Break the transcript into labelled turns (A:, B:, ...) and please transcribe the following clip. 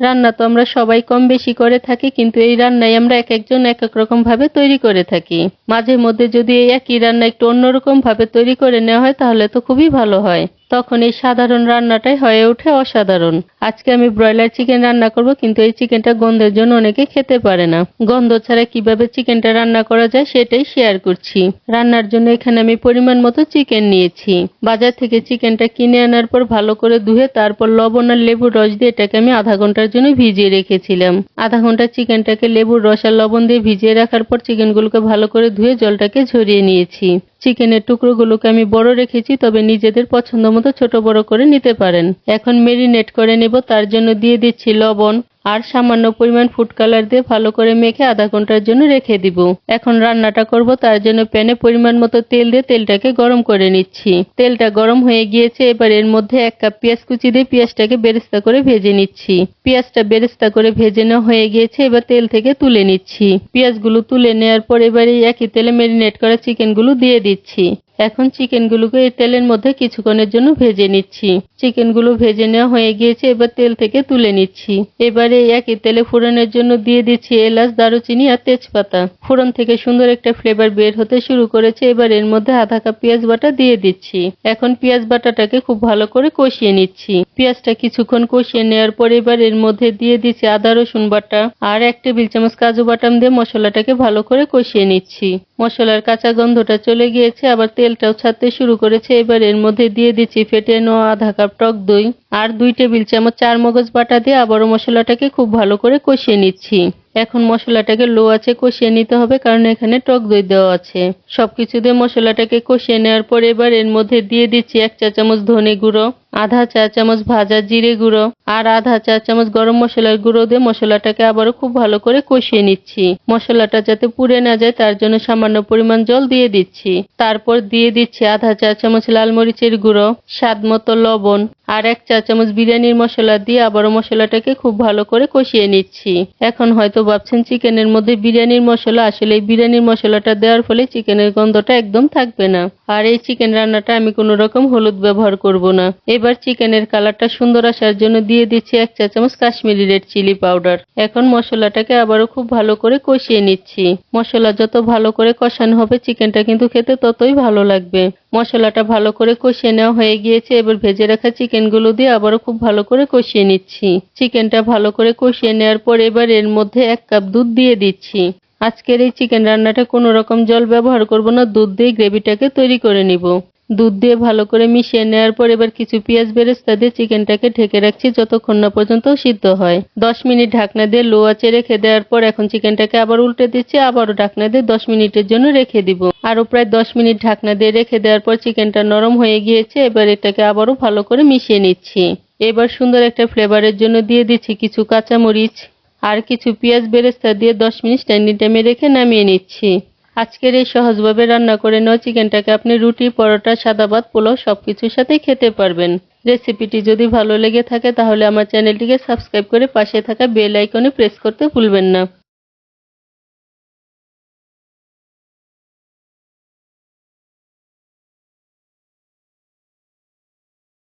A: রান্না তো আমরা সবাই কম বেশি করে থাকি, কিন্তু এই রান্নাই আমরা এক একজন এক এক রকম ভাবে তৈরি করে থাকি। মাঝে মধ্যে যদি এই একই রান্না একটু অন্যরকম ভাবে তৈরি করে নেওয়া হয় তাহলে তো খুবই ভালো হয়। তখন এই সাধারণ রান্নাটাই হয়ে ওঠে অসাধারণ। আজকে আমি ব্রয়লার চিকেন রান্না করব, কিন্তু এই চিকেনটা গন্ধের জন্য অনেকে খেতে পারে না। গন্ধ ছাড়া কিভাবে চিকেনটা রান্না করা যায় সেটাই শেয়ার করছি। রান্নার জন্য এখানে আমি পরিমাণ মতো চিকেন নিয়েছি। বাজার থেকে চিকেনটা কিনে আনার পর ভালো করে ধুয়ে তারপর লবণ আর লেবুর রস দিয়ে এটাকে আমি আধা ঘন্টার জন্য ভিজিয়ে রেখেছিলাম। আধা ঘন্টা চিকেনটাকে লেবুর রস আর লবণ দিয়ে ভিজিয়ে রাখার পর চিকেনগুলোকে ভালো করে ধুয়ে জলটাকে ঝরিয়ে নিয়েছি। চিকেনের টুকরোগুলোকে আমি বড় রেখেছি, তবে নিজেদের পছন্দ মতো ছোট বড় করে নিতে পারেন। এখন মেরিনেট করে নেব, তার জন্য দিয়ে দিচ্ছি লবণ আর সামান্য পরিমাণ ফুড কালার দিয়ে ভালো করে মেখে আধা ঘন্টার জন্য রেখে দিব। এখন রান্নাটা করব, তার জন্য প্যানে পরিমাণ মতো তেল দিয়ে তেলটাকে গরম করে নিচ্ছি। তেলটা গরম হয়ে গিয়েছে, এবার এর মধ্যে 1 কাপ পেঁয়াজ কুচি দিয়ে পেঁয়াজটাকে বেরেস্তা করে ভেজে নিচ্ছি। পেঁয়াজটা বেরেস্তা করে ভেজে নেওয়া হয়ে গিয়েছে, এবার তেল থেকে তুলে নিচ্ছি। পেঁয়াজগুলো তুলে নেওয়ার পর এবার এই একই তেলে মেরিনেট করা চিকেনগুলো দিয়ে দিচ্ছি। এখন চিকেনগুলোকে এই তেলের মধ্যে কিছুক্ষণের জন্য ভেজে নিচ্ছি। চিকেনগুলো ভেজে নেওয়া হয়ে গিয়েছে, এবার তেল থেকে তুলে নিচ্ছি। এবারে একই তেলে ফোড়নের জন্য দিয়ে দিচ্ছি এলাচ, দারুচিনি আর তেজপাতা। ফোড়ন থেকে সুন্দর একটা ফ্লেভার বের হতে শুরু করেছে। এবার এর মধ্যে আধা কাপ পেঁয়াজ বাটা দিয়ে দিচ্ছি। এখন পেঁয়াজ বাটাটাকে খুব ভালো করে কষিয়ে নিচ্ছি। পেঁয়াজটা কিছুক্ষণ কষিয়ে নেওয়ার পর এবার এর মধ্যে দিয়ে দিচ্ছি আদা রসুন বাটা আর 1 টেবিল চামচ কাজু বাদাম দিয়ে মশলাটাকে ভালো করে কষিয়ে নিচ্ছি। মশলার কাঁচা গন্ধটা চলে গিয়েছে, আবার তেলটাও ছাড়তে শুরু করেছে। এবার এর মধ্যে দিয়ে দিচ্ছি ফেটে নেওয়া আধা কাপ টক দই আর 2 টেবিল চামচ চারমগজ বাটা দিয়ে আবারও মশলাটাকে খুব ভালো করে কষিয়ে নিচ্ছি। এখন মশলাটাকে লো আঁচে কষিয়ে নিতে হবে, কারণ এখানে টক দই দেওয়া আছে। সবকিছু দিয়ে মশলাটাকে কষিয়ে নেওয়ার পর এবার এর মধ্যে দিয়ে দিচ্ছি 1 চা চামচ ধনে গুঁড়ো, আধা চা চামচ ভাজা জিরে গুঁড়ো আর আধা চা চামচ গরম মশলার গুঁড়ো দিয়ে মশলাটাকে আবারও খুব ভালো করে কষিয়ে নিচ্ছি। মশলাটা যাতে পুড়ে না যায় তার জন্য সামান্য পরিমাণ জল দিয়ে দিচ্ছি। তারপর দিয়ে দিচ্ছি আধা চা চামচ লাল মরিচের গুঁড়ো, স্বাদ মতো লবণ আর 1 চা চামচ বিরিয়ানির মশলা দিয়ে আবারও মশলাটাকে খুব ভালো করে কষিয়ে নিচ্ছি। এখন হয়তো ভাবছেন চিকেনের মধ্যে বিরিয়ানির মশলা, আসলে এই বিরিয়ানির মশলাটা দেওয়ার ফলে চিকেনের গন্ধটা একদম থাকবে না। আর এই চিকেন রান্নাটা আমি কোনো রকম হলুদ ব্যবহার করব না। এবার চিকেনের কালারটা সুন্দর আসার জন্য দিয়ে দিচ্ছি 1 চা চামচ কাশ্মীরি রেড চিলি পাউডার। এখন মশলাটাকে আবারও খুব ভালো করে কষিয়ে নিচ্ছি। মশলা যত ভালো করে কষানো হবে চিকেনটা কিন্তু খেতে ততই ভালো লাগবে। মশলাটা ভালো করে কষিয়ে নেওয়া হয়ে গিয়েছে, এবার ভেজে রাখা চিকেনগুলো দিয়ে আবারও খুব ভালো করে কষিয়ে নিচ্ছি। চিকেনটা ভালো করে কষিয়ে নেওয়ার পর এবার এর মধ্যে 1 কাপ দুধ দিয়ে দিচ্ছি। আজকের এই চিকেন রান্নাটা কোনো রকম জল ব্যবহার করব না, দুধ দিয়ে গ্রেভিটাকে তৈরি করে নিব। দুধ দিয়ে ভালো করে মিশিয়ে নেওয়ার পর এবার কিছু পেঁয়াজ বেরেস্তা দিয়ে চিকেনটাকে ঢেকে রাখছি যতক্ষণ না পর্যন্ত সিদ্ধ হয়। 10 মিনিট ঢাকনা দিয়ে লো আঁচে রেখে দেওয়ার পর এখন চিকেনটাকে আবার উল্টে দিচ্ছি, আবারও ঢাকনা দিয়ে 10 মিনিটের জন্য রেখে দিব। আরও প্রায় 10 মিনিট ঢাকনা দিয়ে রেখে দেওয়ার পর চিকেনটা নরম হয়ে গিয়েছে, এবার এটাকে আবারও ভালো করে মিশিয়ে নিচ্ছি। এবার সুন্দর একটা ফ্লেভারের জন্য দিয়ে দিচ্ছি কিছু কাঁচামরিচ আর কিছু পেঁয়াজ বেরেস্তা দিয়ে 10 মিনিট স্ট্যান্ডিং টাইমে রেখে নামিয়ে নিচ্ছি। আজকের এই সহজভাবে রান্না করে নেওয়া চিকেনটাকে আপনি রুটি, পরোটা, সাদা ভাত, পোলাও সবকিছুর সাথেই খেতে পারবেন। রেসিপিটি যদি ভালো লেগে থাকে তাহলে আমার চ্যানেলটিকে সাবস্ক্রাইব করে পাশে থাকা বেল আইকনে প্রেস করতে ভুলবেন না।